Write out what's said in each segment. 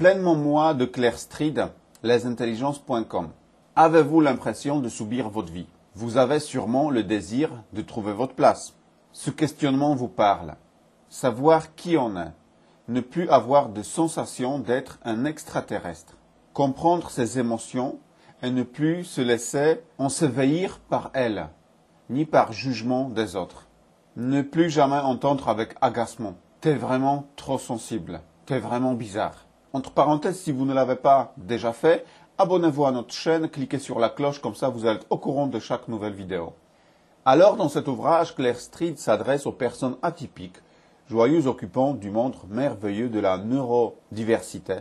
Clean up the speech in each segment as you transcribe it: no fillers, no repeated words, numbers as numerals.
Pleinement moi de Claire Street, lesintelligences.com. Avez-vous l'impression de subir votre vie? Vous avez sûrement le désir de trouver votre place. Ce questionnement vous parle. Savoir qui on est. Ne plus avoir de sensation d'être un extraterrestre. Comprendre ses émotions et ne plus se laisser ensevelir par elles, ni par jugement des autres. Ne plus jamais entendre avec agacement. T'es vraiment trop sensible. T'es vraiment bizarre. Entre parenthèses, si vous ne l'avez pas déjà fait, abonnez-vous à notre chaîne, cliquez sur la cloche, comme ça vous êtes au courant de chaque nouvelle vidéo. Alors, dans cet ouvrage, Claire Street s'adresse aux personnes atypiques, joyeux occupants du monde merveilleux de la neurodiversité,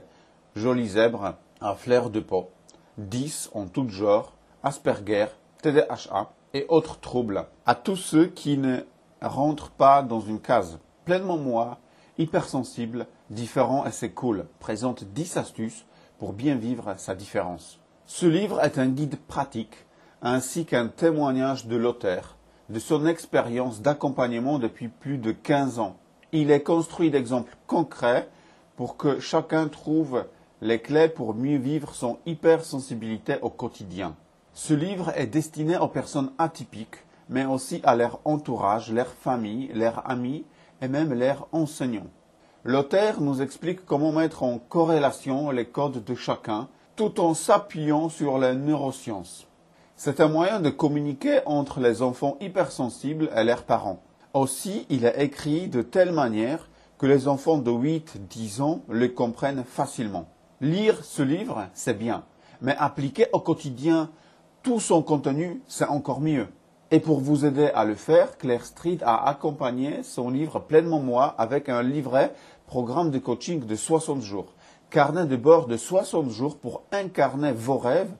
jolis zèbres à fleur de peau, 10 en tout genre, Asperger, TDAH et autres troubles, à tous ceux qui ne rentrent pas dans une case. Pleinement moi, hypersensible, différent et c'est cool, présente 10 astuces pour bien vivre sa différence. Ce livre est un guide pratique, ainsi qu'un témoignage de l'auteur, de son expérience d'accompagnement depuis plus de 15 ans. Il est construit d'exemples concrets pour que chacun trouve les clés pour mieux vivre son hypersensibilité au quotidien. Ce livre est destiné aux personnes atypiques, mais aussi à leur entourage, leur famille, leurs amis et même leurs enseignants. L'auteur nous explique comment mettre en corrélation les codes de chacun, tout en s'appuyant sur les neurosciences. C'est un moyen de communiquer entre les enfants hypersensibles et leurs parents. Aussi, il est écrit de telle manière que les enfants de 8-10 ans le comprennent facilement. Lire ce livre, c'est bien, mais appliquer au quotidien tout son contenu, c'est encore mieux. Et pour vous aider à le faire, Claire Street a accompagné son livre Pleinement moi avec un livret programme de coaching de 60 jours, carnet de bord de 60 jours pour incarner vos rêves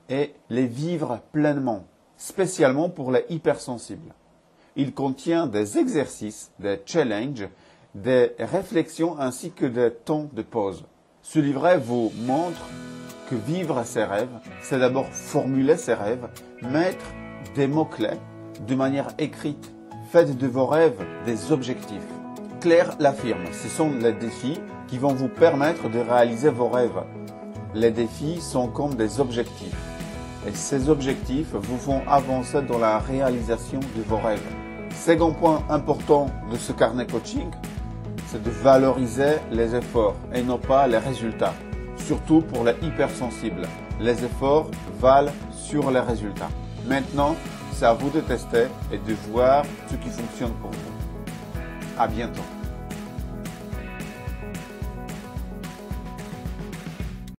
et les vivre pleinement, spécialement pour les hypersensibles. Il contient des exercices, des challenges, des réflexions ainsi que des temps de pause. Ce livret vous montre que vivre ses rêves, c'est d'abord formuler ses rêves, mettre des mots-clés de manière écrite. Faites de vos rêves des objectifs. Claire l'affirme, ce sont les défis qui vont vous permettre de réaliser vos rêves. Les défis sont comme des objectifs. Et ces objectifs vous font avancer dans la réalisation de vos rêves. Second point important de ce carnet coaching, c'est de valoriser les efforts et non pas les résultats. Surtout pour les hypersensibles. Les efforts valent sur les résultats. Maintenant, c'est à vous de tester et de voir ce qui fonctionne pour vous. À bientôt.